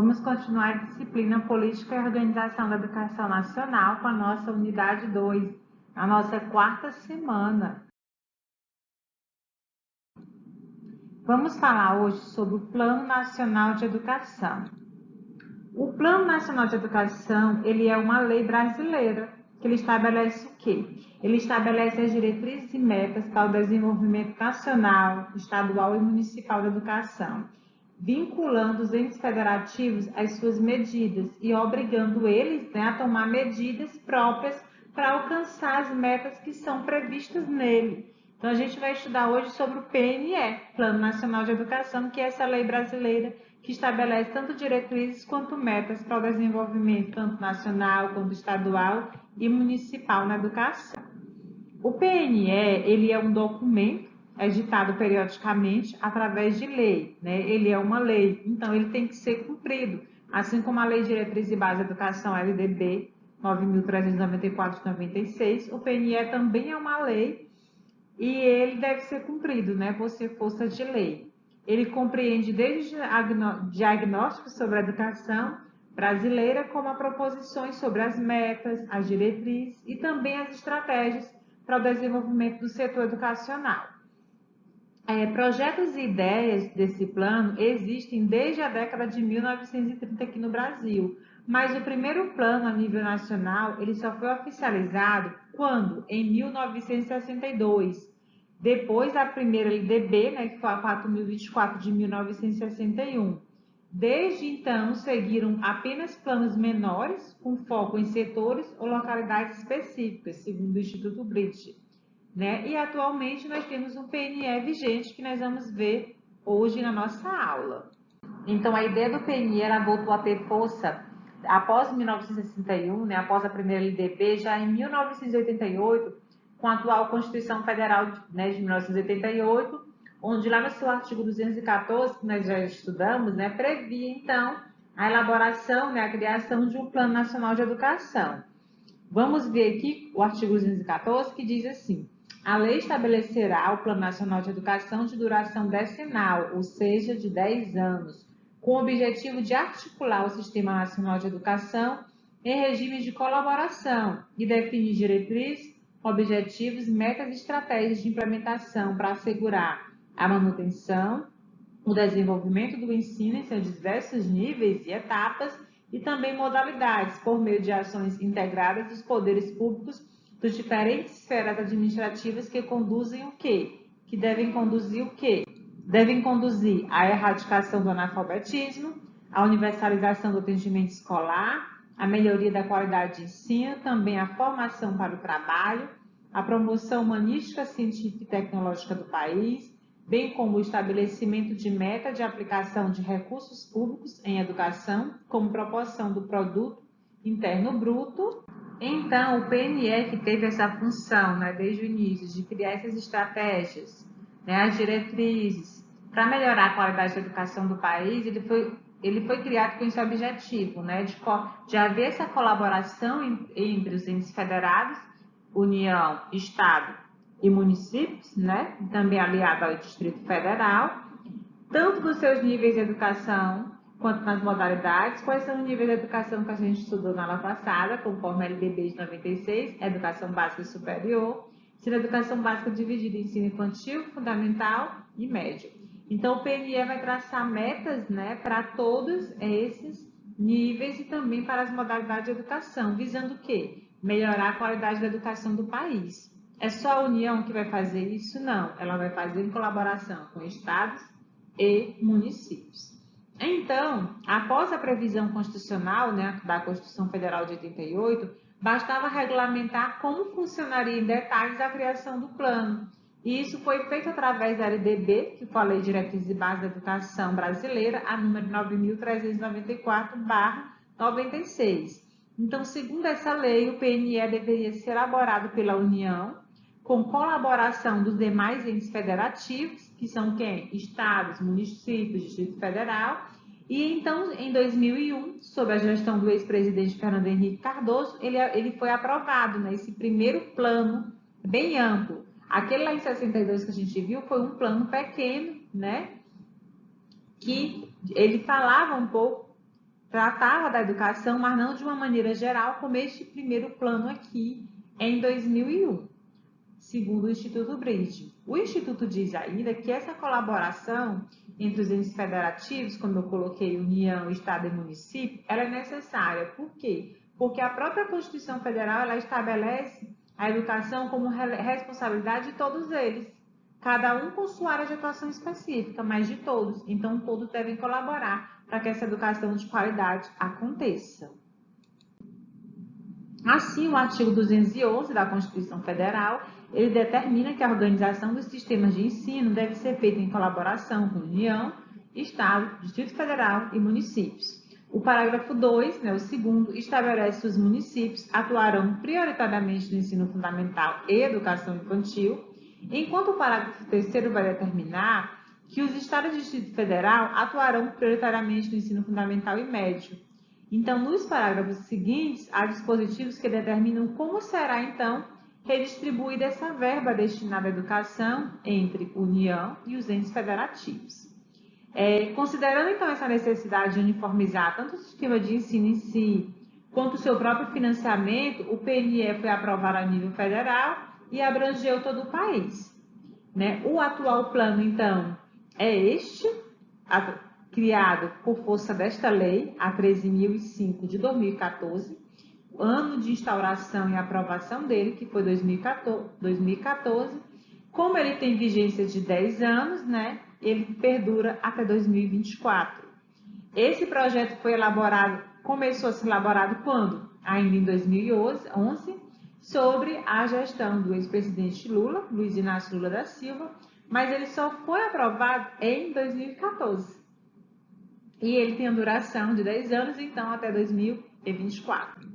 Vamos continuar a disciplina Política e Organização da Educação Nacional com a nossa unidade 2, a nossa quarta semana. Vamos falar hoje sobre o Plano Nacional de Educação. O Plano Nacional de Educação, ele é uma lei brasileira, que ele estabelece o quê? Ele estabelece as diretrizes e metas para o desenvolvimento nacional, estadual e municipal da educação, vinculando os entes federativos às suas medidas e obrigando eles, a tomar medidas próprias para alcançar as metas que são previstas nele. Então, a gente vai estudar hoje sobre o PNE, Plano Nacional de Educação, que é essa lei brasileira que estabelece tanto diretrizes quanto metas para o desenvolvimento tanto nacional quanto estadual e municipal na educação. O PNE, ele é um documento editado periodicamente através de lei, Ele é uma lei, então ele tem que ser cumprido, assim como a Lei de Diretriz e Base da Educação, LDB 9.394 de 96, o PNE também é uma lei e ele deve ser cumprido, por ser força de lei. Ele compreende desde diagnósticos sobre a educação brasileira, como a proposições sobre as metas, as diretrizes e também as estratégias para o desenvolvimento do setor educacional. Projetos e ideias desse plano existem desde a década de 1930 aqui no Brasil, mas o primeiro plano a nível nacional ele só foi oficializado quando? Em 1962, depois da primeira LDB, que foi a 4.024 de 1961. Desde então, seguiram apenas planos menores, com foco em setores ou localidades específicas, segundo o Instituto British. E atualmente nós temos um PNE vigente que nós vamos ver hoje na nossa aula. Então, a ideia do PNE ela voltou a ter força após 1961, após a primeira LDB, já em 1988, com a atual Constituição Federal de 1988, onde lá no seu artigo 214, que nós já estudamos, previa, então, a elaboração, a criação de um Plano Nacional de Educação. Vamos ver aqui o artigo 214, que diz assim: a lei estabelecerá o Plano Nacional de Educação de duração decenal, ou seja, de 10 anos, com o objetivo de articular o Sistema Nacional de Educação em regimes de colaboração e definir diretrizes, objetivos, metas e estratégias de implementação para assegurar a manutenção, o desenvolvimento do ensino em seus diversos níveis e etapas e também modalidades por meio de ações integradas dos poderes públicos das diferentes esferas administrativas que conduzem o quê? Que devem conduzir o quê? Devem conduzir a erradicação do analfabetismo, a universalização do atendimento escolar, a melhoria da qualidade de ensino, também a formação para o trabalho, a promoção humanística, científica e tecnológica do país, bem como o estabelecimento de meta de aplicação de recursos públicos em educação, como proporção do produto interno bruto. Então, o PNE que teve essa função, desde o início, de criar essas estratégias, as diretrizes, para melhorar a qualidade da educação do país, ele foi criado com esse objetivo, de haver essa colaboração entre os entes federados, União, Estado e municípios, também aliado ao Distrito Federal, tanto nos seus níveis de educação quanto nas modalidades. Quais são os níveis de educação que a gente estudou na aula passada, conforme a LDB de 96, Educação Básica e Superior, sendo a educação básica dividida em ensino infantil, fundamental e médio. Então, o PNE vai traçar metas, para todos esses níveis e também para as modalidades de educação, visando o quê? Melhorar a qualidade da educação do país. É só a União que vai fazer isso? Não, ela vai fazer em colaboração com estados e municípios. Então, após a previsão constitucional, da Constituição Federal de 88, bastava regulamentar como funcionaria em detalhes a criação do plano. E isso foi feito através da LDB, que foi a Lei de Diretrizes e Bases da Educação Brasileira, a número 9.394/96. Então, segundo essa lei, o PNE deveria ser elaborado pela União, com colaboração dos demais entes federativos, que são quem? Estados, municípios, Distrito Federal. E então, em 2001, sob a gestão do ex-presidente Fernando Henrique Cardoso, ele foi aprovado, esse primeiro plano bem amplo. Aquele lá em 62 que a gente viu foi um plano pequeno, que ele falava um pouco tratava da educação, mas não de uma maneira geral, como este primeiro plano aqui em 2001, segundo o Instituto Bridge. O Instituto diz ainda que essa colaboração entre os entes federativos, como eu coloquei, União, Estado e município, ela é necessária. Por quê? Porque a própria Constituição Federal ela estabelece a educação como responsabilidade de todos eles, cada um com sua área de atuação específica, mas de todos. Então, todos devem colaborar para que essa educação de qualidade aconteça. Assim, o artigo 211 da Constituição Federal, ele determina que a organização dos sistemas de ensino deve ser feita em colaboração com União, Estado, Distrito Federal e municípios. O parágrafo 2, o segundo, estabelece que os municípios atuarão prioritariamente no ensino fundamental e educação infantil, enquanto o parágrafo 3º vai determinar que os Estados e Distrito Federal atuarão prioritariamente no ensino fundamental e médio. Então, nos parágrafos seguintes, há dispositivos que determinam como será, então, redistribuída essa verba destinada à educação entre União e os entes federativos. Considerando, então, essa necessidade de uniformizar tanto o sistema de ensino em si, quanto o seu próprio financiamento, o PNE foi aprovado a nível federal e abrangeu todo o país. O atual plano, então, é este, criado por força desta lei, a 13.005 de 2014, ano de instauração e aprovação dele, que foi 2014. Como ele tem vigência de 10 anos, ele perdura até 2024. Esse projeto começou a ser elaborado quando? Ainda em 2011, sobre a gestão do ex-presidente Lula, Luiz Inácio Lula da Silva, mas ele só foi aprovado em 2014. E ele tem a duração de 10 anos, então até 2024.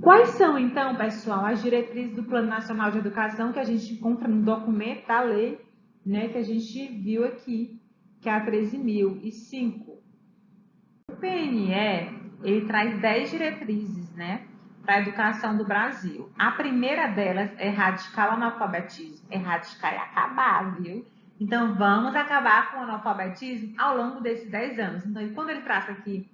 Quais são, então, pessoal, as diretrizes do Plano Nacional de Educação que a gente encontra no documento da lei, que a gente viu aqui, que é a 13.005? O PNE, ele traz 10 diretrizes, para a educação do Brasil. A primeira delas é erradicar o analfabetismo. Erradicar é acabar, viu? Então, vamos acabar com o analfabetismo ao longo desses 10 anos. Então, quando ele traça aqui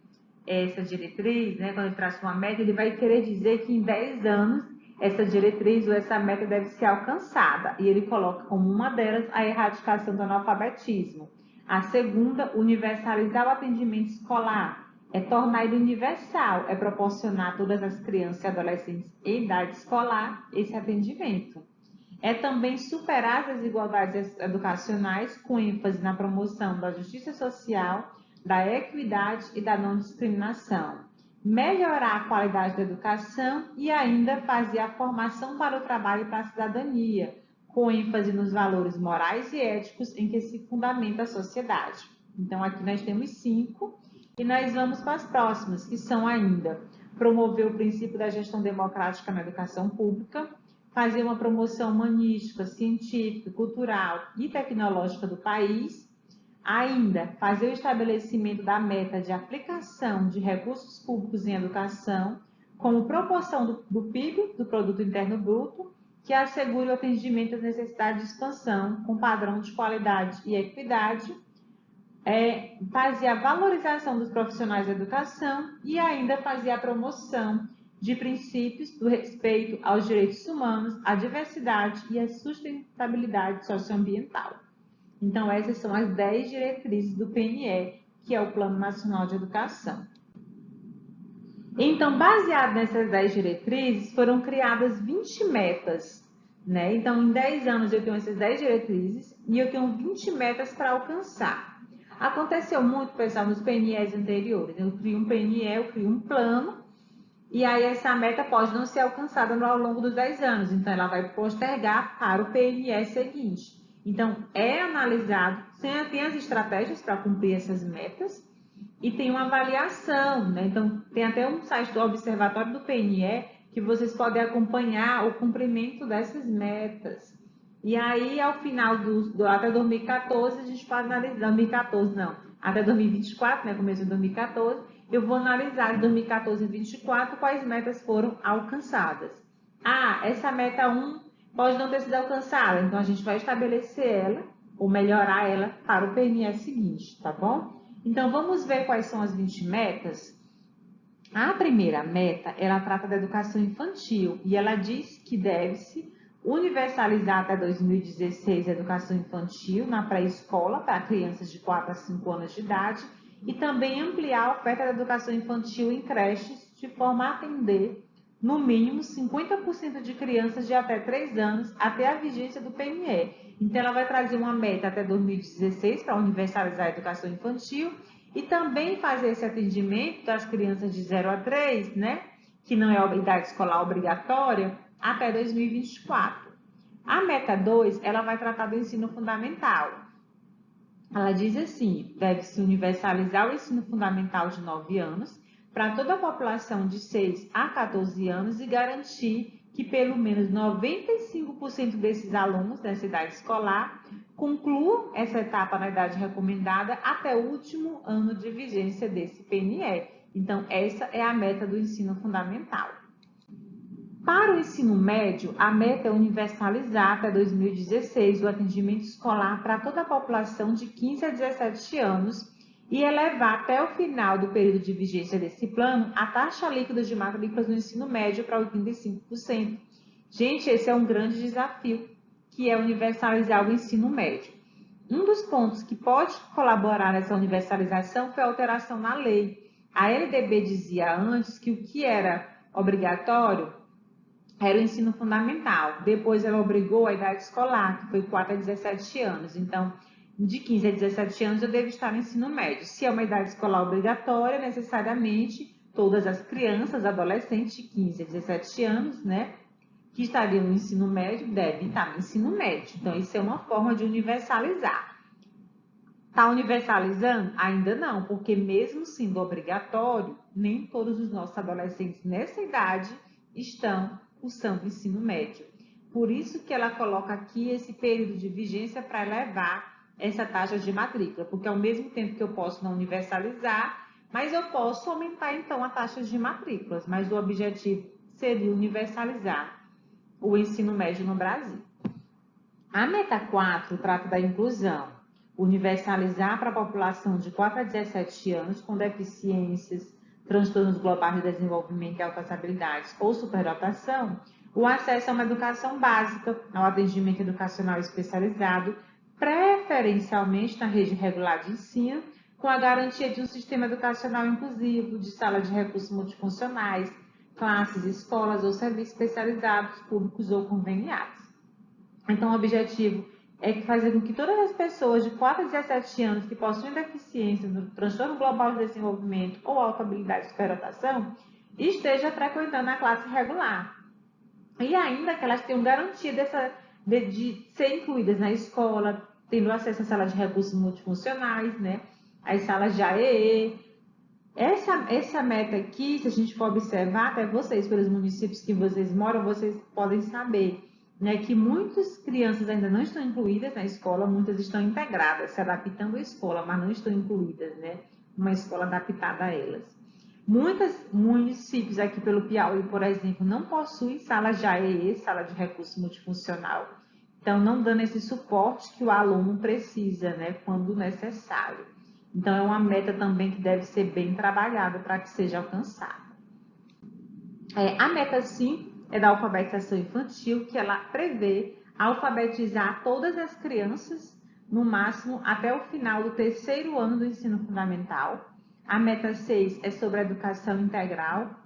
essa diretriz, quando ele traça uma meta, ele vai querer dizer que em 10 anos essa diretriz ou essa meta deve ser alcançada. E ele coloca como uma delas a erradicação do analfabetismo. A segunda, universalizar o atendimento escolar. É tornar ele universal, é proporcionar a todas as crianças e adolescentes em idade escolar esse atendimento. É também superar as desigualdades educacionais com ênfase na promoção da justiça social, da equidade e da não discriminação. Melhorar a qualidade da educação e ainda fazer a formação para o trabalho e para a cidadania, com ênfase nos valores morais e éticos em que se fundamenta a sociedade. Então, aqui nós temos 5 e nós vamos para as próximas, que são ainda promover o princípio da gestão democrática na educação pública, fazer uma promoção humanística, científica, cultural e tecnológica do país, ainda fazer o estabelecimento da meta de aplicação de recursos públicos em educação, como proporção do PIB, do Produto Interno Bruto, que assegure o atendimento às necessidades de expansão com padrão de qualidade e equidade, fazer a valorização dos profissionais da educação e ainda fazer a promoção de princípios do respeito aos direitos humanos, à diversidade e à sustentabilidade socioambiental. Então, essas são as 10 diretrizes do PNE, que é o Plano Nacional de Educação. Então, baseado nessas 10 diretrizes, foram criadas 20 metas, Então, em 10 anos eu tenho essas 10 diretrizes e eu tenho 20 metas para alcançar. Aconteceu muito, pessoal, nos PNEs anteriores. Eu crio um PNE, eu crio um plano, e aí essa meta pode não ser alcançada ao longo dos 10 anos. Então, ela vai postergar para o PNE seguinte. Então, é analisado, tem as estratégias para cumprir essas metas e tem uma avaliação, Então, tem até um site do Observatório do PNE que vocês podem acompanhar o cumprimento dessas metas. E aí, ao final até 2014, a gente pode analisar, 2014 não, até 2024, começo de 2014, eu vou analisar de 2014 a 2024 quais metas foram alcançadas. Essa meta 1 pode não ter sido alcançada, então a gente vai estabelecer ela, ou melhorar ela para o PNE seguinte, tá bom? Então, vamos ver quais são as 20 metas? A primeira meta, ela trata da educação infantil e ela diz que deve-se universalizar até 2016 a educação infantil na pré-escola para crianças de 4 a 5 anos de idade e também ampliar a oferta da educação infantil em creches de forma a atender, no mínimo, 50% de crianças de até 3 anos até a vigência do PNE. Então, ela vai trazer uma meta até 2016 para universalizar a educação infantil e também fazer esse atendimento das crianças de 0 a 3, né, que não é a idade escolar obrigatória, até 2024. A meta 2, ela vai tratar do ensino fundamental. Ela diz assim, deve-se universalizar o ensino fundamental de 9 anos para toda a população de 6 a 14 anos e garantir que pelo menos 95% desses alunos dessa idade escolar concluam essa etapa na idade recomendada até o último ano de vigência desse PNE. Então, essa é a meta do ensino fundamental. Para o ensino médio, a meta é universalizar até 2016 o atendimento escolar para toda a população de 15 a 17 anos e elevar até o final do período de vigência desse plano a taxa líquida de matrículas no ensino médio para 85%. Gente, esse é um grande desafio, que é universalizar o ensino médio. Um dos pontos que pode colaborar nessa universalização foi a alteração na lei. A LDB dizia antes que o que era obrigatório era o ensino fundamental. Depois ela obrigou a idade escolar, que foi 4 a 17 anos. Então, de 15 a 17 anos eu devo estar no ensino médio. Se é uma idade escolar obrigatória, necessariamente todas as crianças, adolescentes de 15 a 17 anos, né, que estariam no ensino médio, devem estar no ensino médio. Então, isso é uma forma de universalizar. Está universalizando? Ainda não, porque mesmo sendo obrigatório, nem todos os nossos adolescentes nessa idade estão cursando o ensino médio. Por isso que ela coloca aqui esse período de vigência para elevar essa taxa de matrícula, porque ao mesmo tempo que eu posso não universalizar, mas eu posso aumentar então a taxa de matrículas, mas o objetivo seria universalizar o ensino médio no Brasil. A meta 4 trata da inclusão, universalizar para a população de 4 a 17 anos com deficiências, transtornos globais de desenvolvimento e altas habilidades ou superdotação, o acesso a uma educação básica, ao atendimento educacional especializado, preferencialmente na rede regular de ensino, com a garantia de um sistema educacional inclusivo, de sala de recursos multifuncionais, classes, escolas ou serviços especializados, públicos ou conveniados. Então, o objetivo é fazer com que todas as pessoas de 4 a 17 anos que possuem deficiência no transtorno global de desenvolvimento ou alta habilidade de superdotação estejam frequentando a classe regular. E ainda que elas tenham garantia de ser incluídas na escola, tendo acesso à sala de recursos multifuncionais, né? As salas de AEE. Essa meta aqui, se a gente for observar, até vocês, pelos municípios que vocês moram, vocês podem saber, né, que muitas crianças ainda não estão incluídas na escola, muitas estão integradas, se adaptando à escola, mas não estão incluídas, né, uma escola adaptada a elas. Muitos municípios aqui pelo Piauí, por exemplo, não possuem salas de AEE, sala de recurso multifuncional, então não dando esse suporte que o aluno precisa, né, quando necessário. Então, é uma meta também que deve ser bem trabalhada para que seja alcançada. A meta 5 é da alfabetização infantil, que ela prevê alfabetizar todas as crianças, no máximo até o final do 3º ano do ensino fundamental. A meta 6 é sobre a educação integral,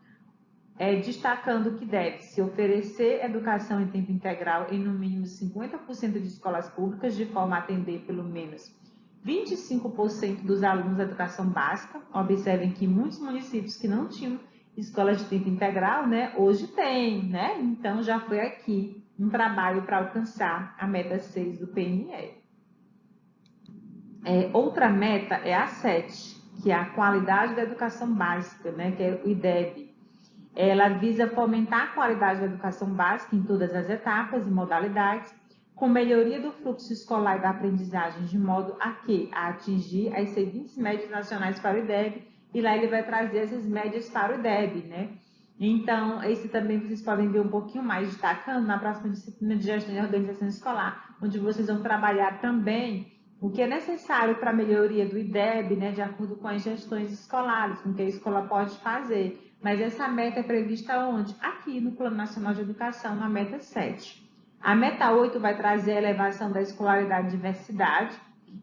destacando que deve-se oferecer educação em tempo integral em no mínimo 50% de escolas públicas, de forma a atender pelo menos 25% dos alunos da educação básica. Observem que muitos municípios que não tinham escola de tempo integral, né, hoje tem, né? Então, já foi aqui um trabalho para alcançar a meta 6 do PNE. Outra meta é a 7, que é a qualidade da educação básica, né, que é o IDEB. Ela visa fomentar a qualidade da educação básica em todas as etapas e modalidades, com melhoria do fluxo escolar e da aprendizagem, de modo a atingir as seguintes médias nacionais para o IDEB, e lá ele vai trazer essas médias para o IDEB, né? Então, esse também vocês podem ver um pouquinho mais destacando na próxima disciplina de gestão e organização escolar, onde vocês vão trabalhar também o que é necessário para a melhoria do IDEB, né, de acordo com as gestões escolares, com o que a escola pode fazer. Mas essa meta é prevista onde? Aqui no Plano Nacional de Educação, na meta 7. A meta 8 vai trazer a elevação da escolaridade e diversidade,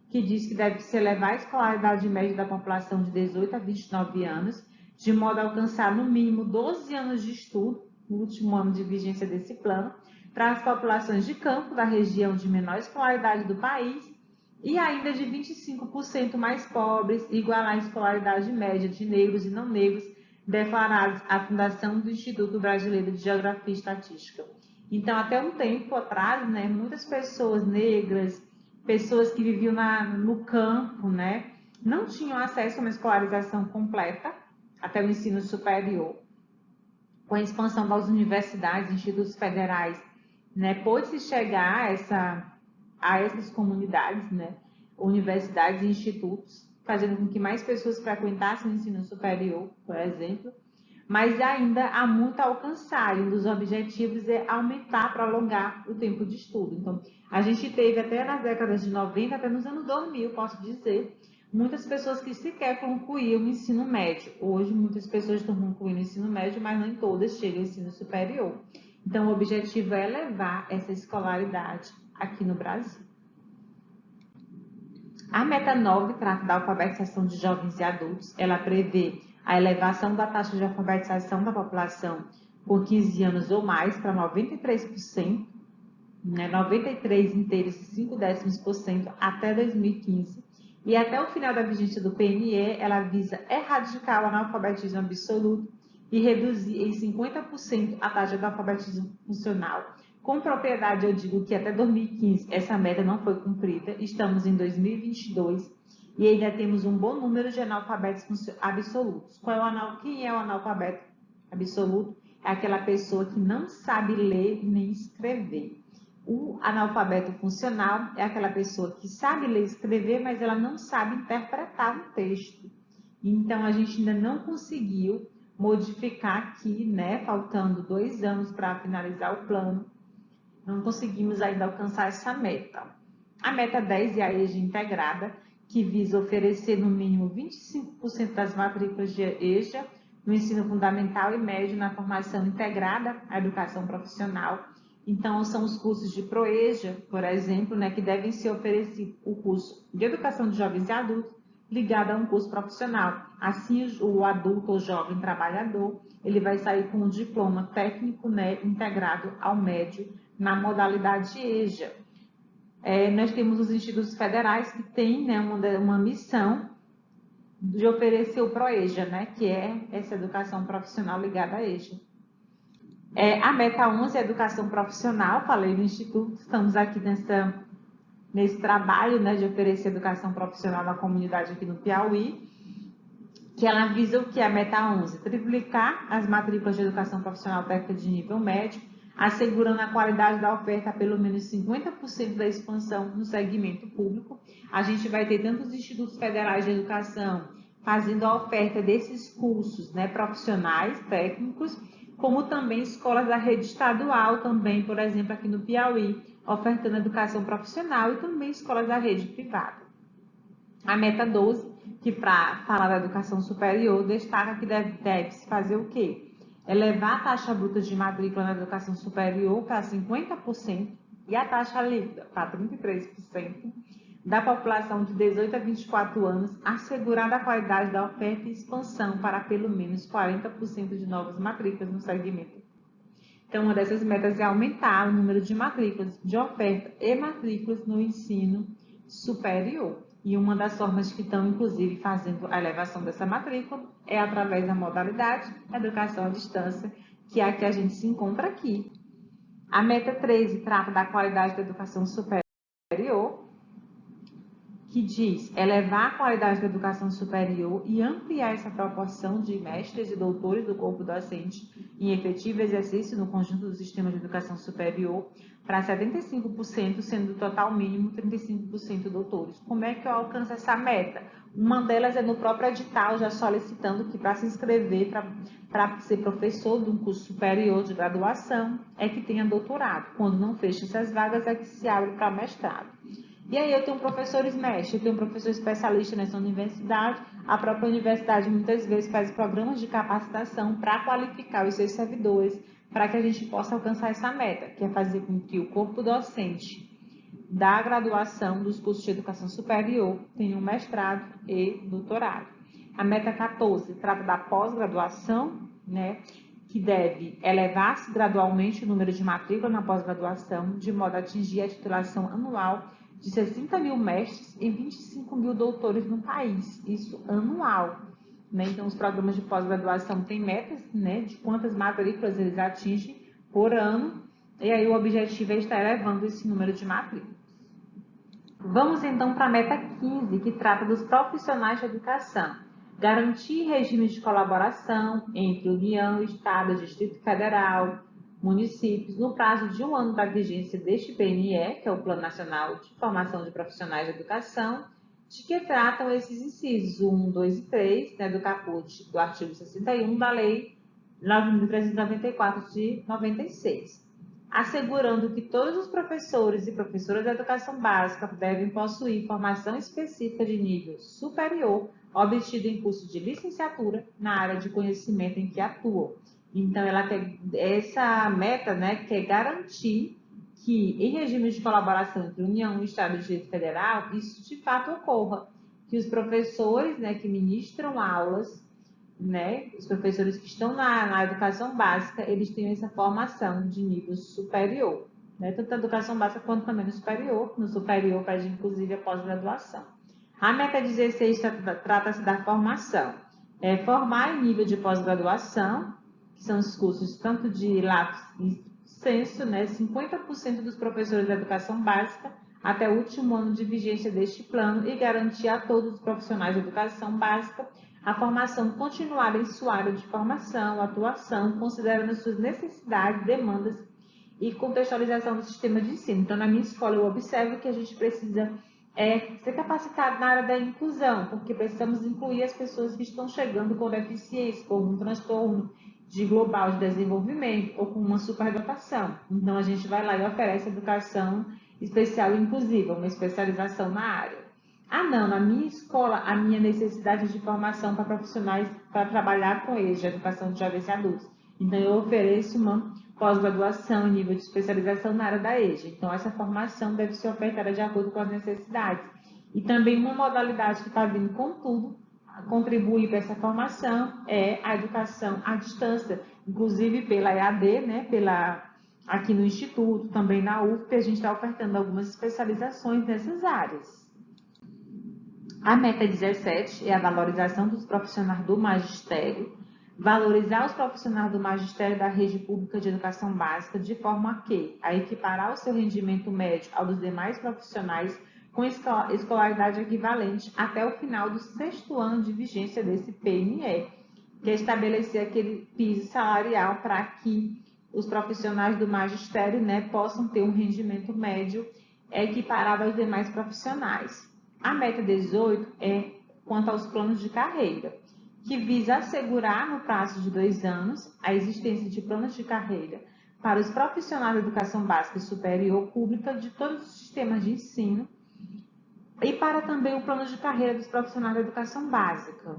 que diz que deve se elevar a escolaridade média da população de 18 a 29 anos, de modo a alcançar no mínimo 12 anos de estudo, no último ano de vigência desse plano, para as populações de campo da região de menor escolaridade do país e ainda de 25% mais pobres, igualar a escolaridade média de negros e não negros, declarados à Fundação do Instituto Brasileiro de Geografia e Estatística. Então, até um tempo atrás, né, muitas pessoas negras, pessoas que viviam no campo, né, não tinham acesso a uma escolarização completa até o ensino superior. Com a expansão das universidades, institutos federais, né, pôde-se chegar a essas comunidades, né, universidades e institutos, fazendo com que mais pessoas frequentassem o ensino superior, por exemplo, mas ainda há muito a alcançar, e um dos objetivos é aumentar, prolongar o tempo de estudo. Então, a gente teve até nas décadas de 90, até nos anos 2000, posso dizer, muitas pessoas que sequer concluíam o ensino médio. Hoje, muitas pessoas estão concluindo o ensino médio, mas nem todas chegam ao ensino superior. Então, o objetivo é elevar essa escolaridade aqui no Brasil. A meta 9 trata da alfabetização de jovens e adultos. Ela prevê a elevação da taxa de alfabetização da população com 15 anos ou mais para 93%, né, 93,5% até 2015. E até o final da vigência do PNE, ela visa erradicar o analfabetismo absoluto e reduzir em 50% a taxa de alfabetismo funcional. Com propriedade, eu digo que até 2015 essa meta não foi cumprida, estamos em 2022 e ainda temos um bom número de analfabetos absolutos. Quem é o analfabeto absoluto? É aquela pessoa que não sabe ler nem escrever. O analfabeto funcional é aquela pessoa que sabe ler e escrever, mas ela não sabe interpretar um texto. Então, a gente ainda não conseguiu modificar aqui, né? Faltando 2 anos para finalizar o plano, não conseguimos ainda alcançar essa meta. A meta 10 é a EJA integrada, que visa oferecer no mínimo 25% das matrículas de EJA no ensino fundamental e médio na formação integrada à educação profissional. Então, são os cursos de ProEJA, por exemplo, né, que devem ser oferecidos o curso de educação de jovens e adultos ligado a um curso profissional. Assim, o adulto ou jovem trabalhador, ele vai sair com um diploma técnico, né, integrado ao médio na modalidade EJA. Nós temos os institutos federais que têm, né, uma missão de oferecer o ProEJA, né, que é essa educação profissional ligada à EJA. A meta 11 é a educação profissional, falei do instituto, estamos aqui nesse trabalho, né, de oferecer educação profissional na comunidade aqui no Piauí, que ela visa o que? A meta 11, triplicar as matrículas de educação profissional técnica de nível médio, assegurando a qualidade da oferta a pelo menos 50% da expansão no segmento público. A gente vai ter tantos institutos federais de educação fazendo a oferta desses cursos, né, profissionais, técnicos, como também escolas da rede estadual, também, por exemplo, aqui no Piauí, ofertando educação profissional e também escolas da rede privada. A meta 12, que para falar da educação superior, destaca que deve-se fazer o quê? Elevar a taxa bruta de matrícula na educação superior para 50% e a taxa líquida para 33% da população de 18 a 24 anos, assegurando a qualidade da oferta e expansão para pelo menos 40% de novas matrículas no segmento. Então, uma dessas metas é aumentar o número de matrículas, de oferta e matrículas no ensino superior. E uma das formas que estão, inclusive, fazendo a elevação dessa matrícula é através da modalidade educação à distância, que é a que a gente se encontra aqui. A meta 13 trata da qualidade da educação superior, que diz elevar a qualidade da educação superior e ampliar essa proporção de mestres e doutores do corpo docente em efetivo exercício no conjunto do sistema de educação superior para 75%, sendo do total mínimo 35% doutores. Como é que eu alcanço essa meta? Uma delas é no próprio edital, já solicitando que para se inscrever, para ser professor de um curso superior de graduação, é que tenha doutorado. Quando não fecha essas vagas, é que se abre para mestrado. E aí eu tenho professores mestres, eu tenho um professor especialista nessa universidade, a própria universidade muitas vezes faz programas de capacitação para qualificar os seus servidores, para que a gente possa alcançar essa meta, que é fazer com que o corpo docente da graduação dos cursos de educação superior tenha um mestrado e doutorado. A meta 14 trata da pós-graduação, né, que deve elevar-se gradualmente o número de matrícula na pós-graduação, de modo a atingir a titulação anual de 60 mil mestres e 25 mil doutores no país, isso anual. Né? Então, os programas de pós-graduação têm metas, né, de quantas matrículas eles atingem por ano, e aí o objetivo é estar elevando esse número de matrículas. Vamos então para a meta 15, que trata dos profissionais de educação. Garantir regimes de colaboração entre União, Estado, Distrito Federal, municípios, no prazo de 1 ano da vigência deste PNE, que é o Plano Nacional de Formação de Profissionais de Educação, de que tratam esses incisos 1, 2 e 3, né, do caput do artigo 61 da Lei 9.394 de 96. Assegurando que todos os professores e professoras da educação básica devem possuir formação específica de nível superior, obtida em curso de licenciatura na área de conhecimento em que atuam. Então, ela tem essa meta, né, que é garantir que, em regimes de colaboração entre União, Estado e Distrito Federal, isso de fato ocorra, que os professores, né, que ministram aulas, né, os professores que estão na educação básica, eles têm essa formação de nível superior, né, tanto na educação básica quanto também no superior para inclusive a pós-graduação. A meta 16 trata-se da formação, formar em nível de pós-graduação, que são os cursos tanto de lato e sensu, né, 50% dos professores da educação básica até o último ano de vigência deste plano e garantir a todos os profissionais de educação básica a formação continuada em sua área de formação, atuação, considerando as suas necessidades, demandas e contextualização do sistema de ensino. Então, na minha escola, eu observo que a gente precisa ser capacitado na área da inclusão, porque precisamos incluir as pessoas que estão chegando com deficiência, com um transtorno global de desenvolvimento ou com uma superdotação. Então, a gente vai lá e oferece educação especial e inclusiva, uma especialização na área. Não, na minha escola, a minha necessidade de formação para profissionais para trabalhar com eles, de educação de jovens e adultos. Então, eu ofereço uma pós-graduação em nível de especialização na área da EJA. Então, essa formação deve ser ofertada de acordo com as necessidades. E também uma modalidade que está vindo com tudo, contribuir para essa formação, é a educação à distância, inclusive pela EAD, né, aqui no Instituto, também na UFP, a gente está ofertando algumas especializações nessas áreas. A meta 17 é a valorização dos profissionais do magistério, valorizar os profissionais do magistério da rede pública de educação básica de forma a equiparar o seu rendimento médio ao dos demais profissionais com escolaridade equivalente até o final do 6º ano de vigência desse PNE, que é estabelecer aquele piso salarial para que os profissionais do magistério, né, possam ter um rendimento médio equiparável aos demais profissionais. A meta 18 é quanto aos planos de carreira, que visa assegurar no prazo de 2 anos a existência de planos de carreira para os profissionais da educação básica e superior pública de todos os sistemas de ensino e para também o plano de carreira dos profissionais da educação básica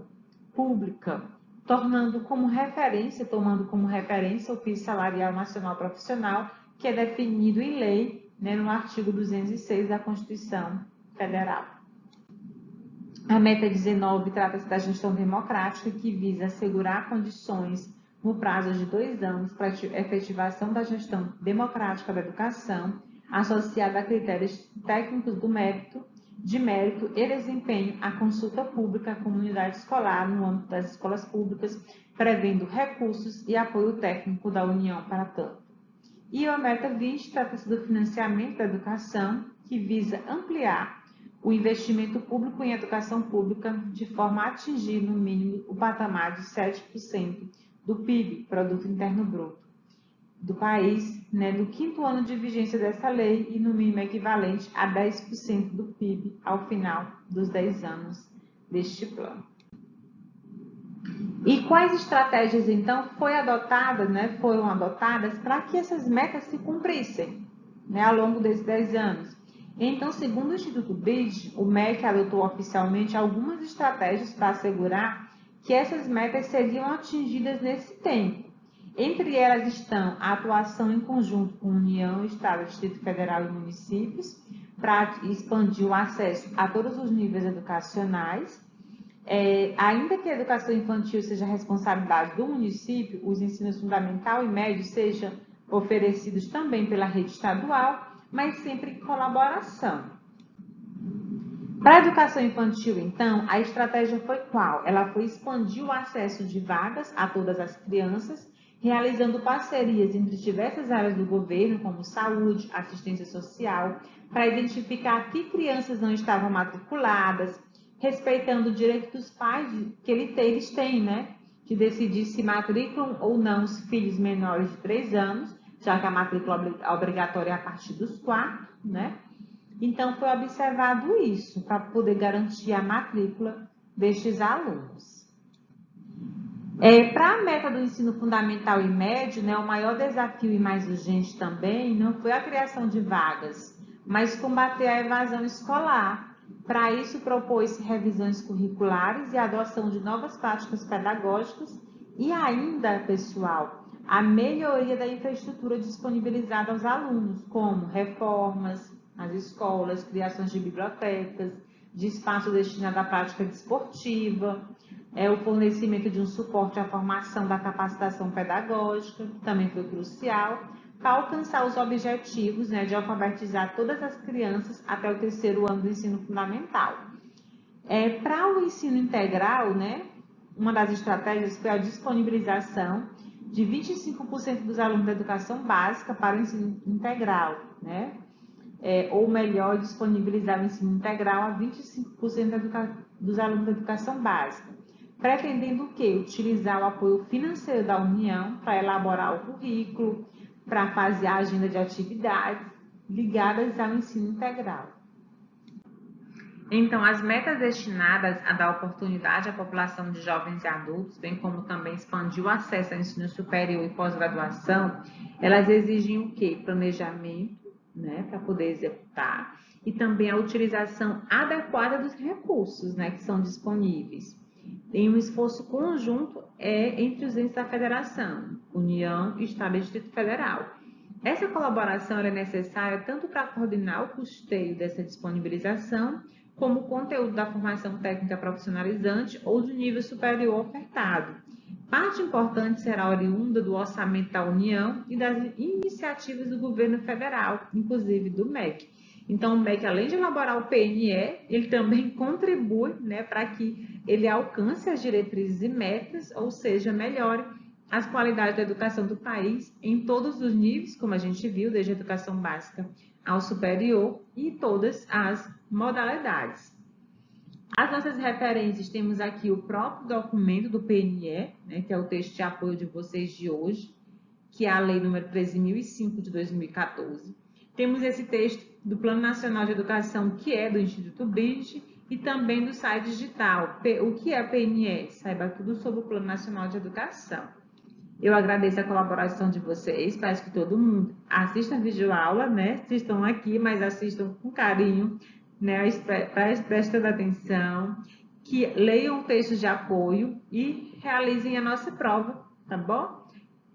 pública, tomando como referência o piso salarial nacional profissional, que é definido em lei, né, no artigo 206 da Constituição Federal. A meta 19 trata-se da gestão democrática, que visa assegurar condições no prazo de 2 anos para a efetivação da gestão democrática da educação, associada a critérios técnicos de mérito e desempenho, a consulta pública à comunidade escolar no âmbito das escolas públicas, prevendo recursos e apoio técnico da União para tanto. E a meta 20 trata-se do financiamento da educação, que visa ampliar o investimento público em educação pública de forma a atingir, no mínimo, o patamar de 7% do PIB, Produto Interno Bruto, do país, né, no 5º ano de vigência dessa lei e, no mínimo, equivalente a 10% do PIB ao final dos 10 anos deste plano. E quais estratégias, então, foram adotadas para que essas metas se cumprissem, né, ao longo desses 10 anos? Então, segundo o Instituto BID, o MEC adotou oficialmente algumas estratégias para assegurar que essas metas seriam atingidas nesse tempo. Entre elas estão a atuação em conjunto com União, Estado, Distrito Federal e municípios, para expandir o acesso a todos os níveis educacionais. Ainda que a educação infantil seja responsabilidade do município, os ensinos fundamental e médio sejam oferecidos também pela rede estadual, mas sempre em colaboração. Para a educação infantil, então, a estratégia foi qual? Ela foi expandir o acesso de vagas a todas as crianças, realizando parcerias entre diversas áreas do governo, como saúde, assistência social, para identificar que crianças não estavam matriculadas, respeitando o direito dos pais que eles têm, né? De decidir se matriculam ou não os filhos menores de 3 anos, já que a matrícula obrigatória é a partir dos 4, né? Então, foi observado isso, para poder garantir a matrícula destes alunos. Para a meta do ensino fundamental e médio, né, o maior desafio e mais urgente também não foi a criação de vagas, mas combater a evasão escolar. Para isso, propôs revisões curriculares e a adoção de novas práticas pedagógicas e ainda, pessoal, a melhoria da infraestrutura disponibilizada aos alunos, como reformas nas escolas, criações de bibliotecas, de espaço destinado à prática desportiva, o fornecimento de um suporte à formação da capacitação pedagógica, que também foi crucial, para alcançar os objetivos, né, de alfabetizar todas as crianças até o 3º ano do ensino fundamental. Para o ensino integral, né, uma das estratégias foi a disponibilização de 25% dos alunos da educação básica para o ensino integral, né? Ou melhor, disponibilizar o ensino integral a 25% dos alunos da educação básica, pretendendo o quê? Utilizar o apoio financeiro da União para elaborar o currículo, para fazer a agenda de atividades ligadas ao ensino integral. Então, as metas destinadas a dar oportunidade à população de jovens e adultos, bem como também expandir o acesso ao ensino superior e pós-graduação, elas exigem o quê? Planejamento, né, para poder executar, e também a utilização adequada dos recursos, né, que são disponíveis. Tem um esforço conjunto entre os entes da federação, União, Estado e Distrito Federal. Essa colaboração é necessária tanto para coordenar o custeio dessa disponibilização, como o conteúdo da formação técnica profissionalizante ou do nível superior ofertado. Parte importante será oriunda do orçamento da União e das iniciativas do governo federal, inclusive do MEC. Então, o MEC, além de elaborar o PNE, ele também contribui, né, para que ele alcance as diretrizes e metas, ou seja, melhore as qualidades da educação do país em todos os níveis, como a gente viu, desde a educação básica ao superior e todas as modalidades. As nossas referências, temos aqui o próprio documento do PNE, né, que é o texto de apoio de vocês de hoje, que é a Lei número 13.005 de 2014. Temos esse texto do Plano Nacional de Educação, que é do Instituto BID, e também do site digital. O que é PNE? Saiba tudo sobre o Plano Nacional de Educação. Eu agradeço a colaboração de vocês, peço que todo mundo assista a videoaula, né? Se estão aqui, mas assistam com carinho, né? Prestem atenção, que leiam o texto de apoio e realizem a nossa prova, tá bom?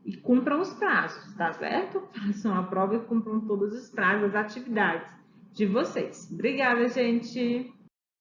E cumpram os prazos, tá certo? Façam a prova e cumpram todos os prazos, as atividades de vocês. Obrigada, gente!